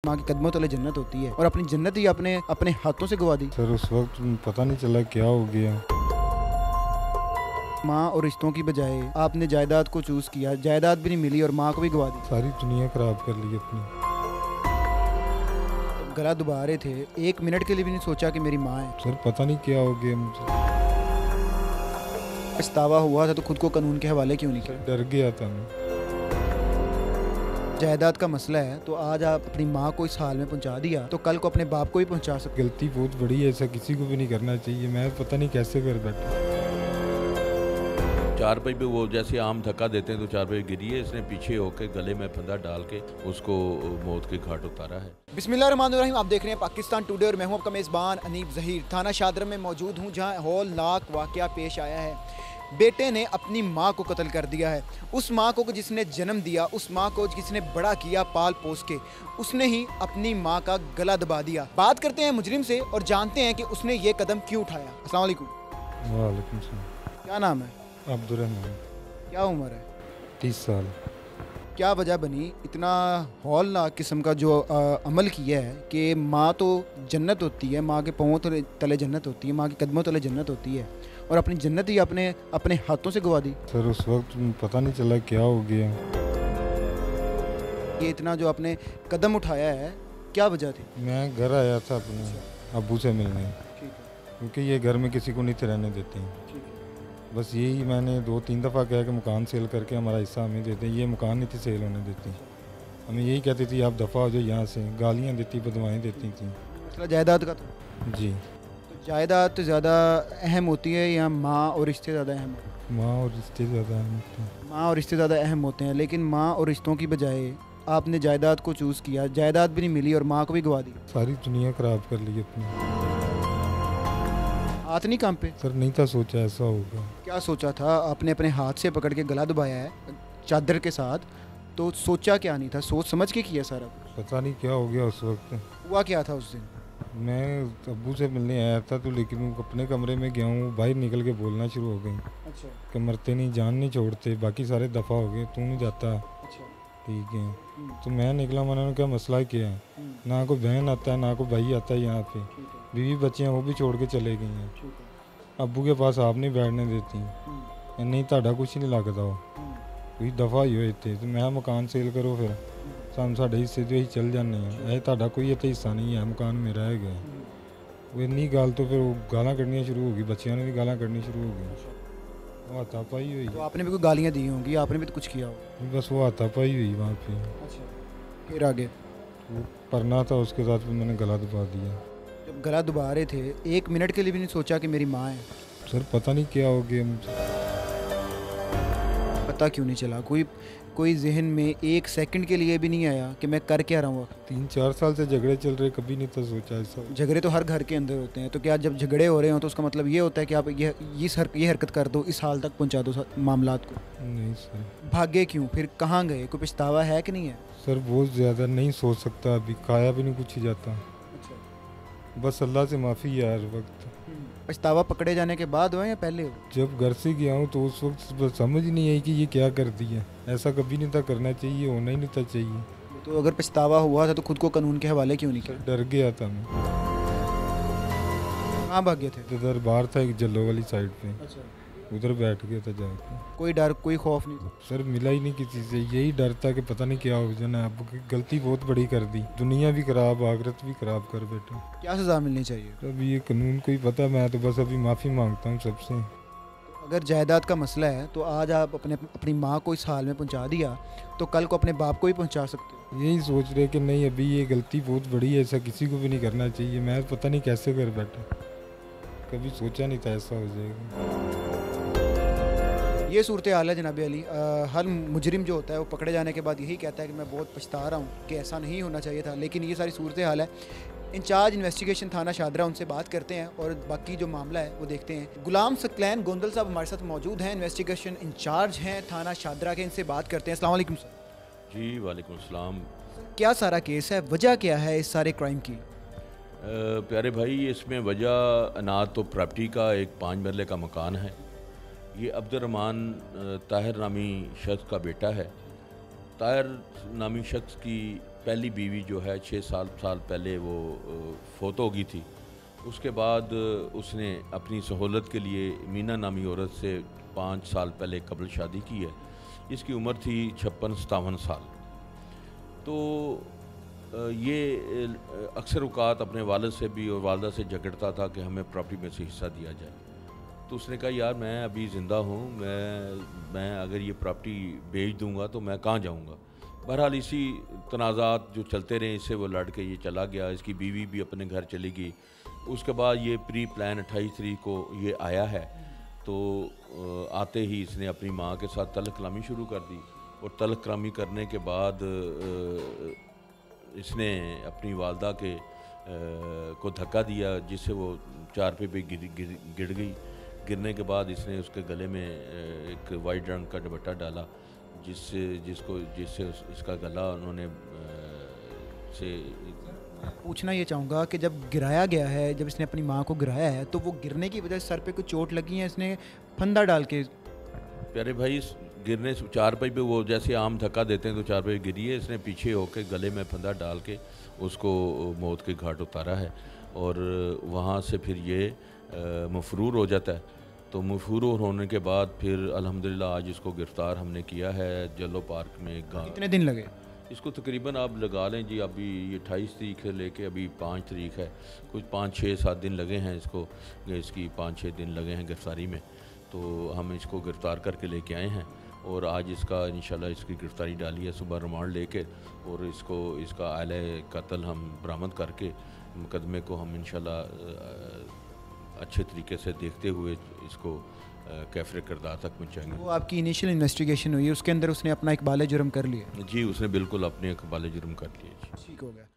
माँ के कदमों तले जन्नत होती है और अपनी जन्नत ही अपने अपने हाथों से गवा दी। सर उस वक्त पता नहीं चला क्या हो गया। माँ और रिश्तों की बजाय आपने जायदाद को चूज किया, जायदाद भी नहीं मिली और माँ को भी गवा दी। सारी दुनिया खराब कर ली अपनी। गला दबा रहे थे, 1 मिनट के लिए भी नहीं सोचा कि मेरी माँ है। सर पता नहीं क्या हो गया मुझे। पछतावा हुआ था तो खुद को कानून के हवाले क्यों नहीं किया? डर गया था मैं। जायदाद का मसला है तो आज आप अपनी माँ को इस हाल में पहुंचा दिया तो कल को अपने बाप को भी पहुंचा सकते। गलती बहुत बड़ी है, ऐसा किसी को भी नहीं करना चाहिए। मैं पता नहीं कैसे कर बैठा। चारपाई पे वो जैसे आम धक्का देते हैं तो चारपाई गिरी है, इसने पीछे होकर गले में फंदा डाल के उसको मौत के घाट उतारा है। बिस्मिल्लाहिर्रहमानिर्रहीम, आप देख रहे हैं पाकिस्तान टुडे और मैं हूं आपका मेज़बान अनीब ज़हीर। थाना शादरा में मौजूद हूं जहां हौलनाक वाक़या पेश आया है। बेटे ने अपनी माँ को कत्ल कर दिया है। उस माँ को जिसने जन्म दिया, उस माँ को जिसने बड़ा किया पाल पोस के, उसने ही अपनी माँ का गला दबा दिया। बात करते हैं मुजरिम से और जानते हैं कि उसने ये कदम क्यों उठाया। अस्सलाम वालेकुम। वालेकुम सलाम। क्या नाम है? अब्दुर्रहमान। क्या उम्र है? 30 साल। क्या वजह बनी इतना हौलनाक किस्म का जो अमल किया है कि माँ तो जन्नत होती है, माँ के पाँव तले जन्नत होती है, माँ के कदमों तले जन्नत होती है और अपनी जन्नत ही अपने अपने हाथों से गवा दी। सर उस वक्त पता नहीं चला क्या हो गया। ये इतना जो आपने कदम उठाया है, क्या वजह थी? मैं घर आया था अपने अब्बू से मिलने, क्योंकि ये घर में किसी को नहीं रहने देते हैं। बस यही मैंने 2-3 दफ़ा कहा कि मकान सेल करके हमारा हिस्सा हमें देते हैं। ये मकान नहीं थी सेल होने देती, हमें यही कहती थी आप दफ़ा हो जाओ यहाँ से। गालियाँ देती, बदवाएँ देती थी। मसला जायदाद का था जी। तो जायदाद तो ज़्यादा अहम होती है या माँ और रिश्ते ज़्यादा अहम होते हैं? माँ और रिश्ते ज़्यादा अहम होते हैं। माँ और रिश्ते ज़्यादा अहम होते हैं, लेकिन माँ और रिश्तों की बजाय आपने जायदाद को चूज़ किया, जायदाद भी नहीं मिली और माँ को भी गवा दी। सारी दुनिया खराब कर ली अपनी। हाथ नहीं कांपे? सर नहीं था सोचा ऐसा होगा। क्या सोचा था? आपने अपने हाथ से पकड़ के गला दबाया है चादर के साथ, तो सोचा क्या नहीं था? सोच समझ के किया सारा कुछ। पता नहीं क्या हो गया उस वक्त। हुआ क्या था उस दिन? मैं अब्बू से मिलने आया था तो लेकिन वो अपने कमरे में गया हूँ, बाहर निकल के बोलना शुरू हो गई अच्छा कि मरते नहीं, जान नहीं छोड़ते, बाकी सारे दफ़ा हो गए, तू नहीं जाता। अच्छा। ठीक है। तो मैं निकला, मैंने क्या मसला क्या है। ना कोई बहन आता है ना कोई भाई आता है यहाँ पे। बीवी बच्चे हैं वो भी छोड़ के चले गई हैं। अब्बू के पास आप नहीं बैठने देती, नहीं ताड़ा कुछ नहीं लगता वो कोई दफ़ा ही हुए थे। तो मैं मकान सेल करो फिर साम साढ़े हिस्से जो ही चल जाने हैं, यह ताड़ा कोई इतना हिस्सा नहीं है, मकान मेरा है गया। वो इन्नी गाल तो फिर वो गालां कढ़नियाँ शुरू हो गई, बच्चियों ने भी गालां कढ़नी शुरू हो गई। वो हाथापाई हुई। तो आपने भी कोई गालियाँ दी होंगी, आपने भी तो कुछ किया होगा। बस वो हाथापाई हुई वहाँ पे। अच्छा, फिर आगे? वो पढ़ना था, उसके साथ फिर मैंने गला दबा दिया। जब गला दबा रहे थे, 1 मिनट के लिए भी नहीं सोचा कि मेरी माँ है? सर पता नहीं क्या हो गया मुझे। पता क्यों नहीं चला? कोई जहन में 1 सेकंड के लिए भी नहीं आया कि मैं कर क्या रहा हूँ? 3-4 साल से झगड़े चल रहे, कभी नहीं था सोचा ऐसा। झगड़े तो हर घर के अंदर होते हैं, तो क्या जब झगड़े हो रहे हो तो उसका मतलब ये होता है कि आप ये हरकत कर दो, इस हाल तक पहुंचा दो मामलात को? नहीं सर। भागे क्यों? फिर कहाँ गए? कोई पछतावा है कि नहीं है? सर बहुत ज़्यादा नहीं सोच सकता, अभी खाया भी नहीं कुछ ही जाता। अच्छा। बस अल्लाह से माफ़ी है हर वक्त। पछतावा पकड़े जाने के बाद हुआ या पहले हो? जब घर से गया हूँ तो उस वक्त बस समझ ही नहीं आई कि ये क्या कर दिया। ऐसा कभी नहीं था करना चाहिए, होना ही नहीं था चाहिए। तो अगर पछतावा हुआ था तो खुद को कानून के हवाले क्यों नहीं किया? डर गया था मैं। कहाँ भागे थे? इधर बाहर था एक जल्लो वाली साइड पे, अच्छा। उधर बैठ गया था जाके। कोई डर कोई खौफ नहीं था? सर मिला ही नहीं किसी से, यही डर था कि पता नहीं क्या हो जाना। अब गलती बहुत बड़ी कर दी, दुनिया भी खराब आखिरत भी खराब कर बैठा। क्या सज़ा मिलनी चाहिए? अब ये कानून को ही पता, मैं तो बस अभी माफ़ी मांगता हूँ सबसे। अगर जायदाद का मसला है तो आज आप अपनी माँ को इस हाल में पहुंचा दिया तो कल को अपने बाप को भी पहुंचा सकते हो। यही सोच रहे कि नहीं अभी ये गलती बहुत बड़ी है, ऐसा किसी को भी नहीं करना चाहिए। मैं पता नहीं कैसे कर बैठा, कभी सोचा नहीं था ऐसा हो जाएगा। ये सूरत हाल है जनाब अली। हर मुजरिम जो होता है वो पकड़े जाने के बाद यही कहता है कि मैं बहुत पछता रहा हूँ कि ऐसा नहीं होना चाहिए था, लेकिन ये सारी सूरत हाल है। इंचार्ज इन्वेस्टिगेशन थाना शादरा, उनसे बात करते हैं और बाकी जो मामला है वो देखते हैं। गुलाम सकलैन गोंदल साहब हमारे साथ मौजूद हैं, इन्वेस्टिगेशन इंचार्ज हैं थाना शादरा के, इनसे बात करते हैं। अस्सलाम वालेकुम सर। जी वालेकुम अस्सलाम। क्या सारा केस है, वजह क्या है इस सारे क्राइम की? प्यारे भाई, इसमें वजह ना तो प्रॉपर्टी का एक 5 मरले का मकान है। ये अब्दुर्रहमान ताहिर नामी शख्स का बेटा है। ताहिर नामी शख्स की पहली बीवी जो है 6 साल पहले वो फोत हो गई थी। उसके बाद उसने अपनी सहूलत के लिए मीना नामी औरत से 5 साल पहले कबल शादी की है। इसकी उम्र थी 56-57 साल। तो ये अक्सर औक़ात अपने वालिद से भी और वालदा से झगड़ता था कि हमें प्रॉपर्टी में से हिस्सा दिया जाए। तो उसने कहा यार मैं अभी ज़िंदा हूँ, मैं अगर ये प्रॉपर्टी बेच दूँगा तो मैं कहाँ जाऊँगा। बहरहाल इसी तनाज़ात जो चलते रहे, इससे वो लड़ के ये चला गया। इसकी बीवी भी अपने घर चली गई। उसके बाद ये प्री प्लान 28 तारीख को ये आया है। तो आते ही इसने अपनी माँ के साथ तलब कलामी शुरू कर दी और तलब कलामी करने के बाद इसने अपनी वालदा के को धक्का दिया, जिससे वो चारपे पे गिर गई। गिरने के बाद इसने उसके गले में एक वाइट रंग का दुपट्टा डाला, जिससे इसका गला उन्होंने से पूछना ये चाहूँगा कि जब गिराया गया है, जब इसने अपनी माँ को गिराया है, तो वो गिरने की वजह से सर पे कुछ चोट लगी है, इसने फंदा डाल के? प्यारे भाई, इस गिरने से चारपाई पे वो जैसे आम धक्का देते हैं तो चारपाई गिरी है। इसने पीछे होकर गले में फंदा डाल के उसको मौत के घाट उतारा है और वहाँ से फिर ये मफरूर हो जाता है। तो मफरूर होने के बाद फिर अल्हम्दुलिल्लाह आज इसको गिरफ़्तार हमने किया है जलो पार्क में। कितने दिन लगे इसको? तकरीबन आप लगा लें जी, अभी 28 तारीख से लेके अभी 5 तारीख है, कुछ 5-6-7 दिन लगे हैं इसको। इसकी 5-6 दिन लगे हैं गिरफ़्तारी में। तो हम इसको गिरफ़्तार करके लेके आए हैं और आज इसका इंशाल्लाह इसकी गिरफ़्तारी डाली है सुबह रिमांड लेके, और इसका आले कत्ल हम बरामद करके मुकदमे को हम इंशाल्लाह अच्छे तरीके से देखते हुए इसको कैफरे किरदार तक पहुँचाएंगे। वो आपकी इनिशियल इन्वेस्टिगेशन हुई है, उसके अंदर उसने अपना इकबाल जुर्म कर लिया? जी, उसने बिल्कुल अपने इकबाल जुर्म कर लिया। ठीक हो गया।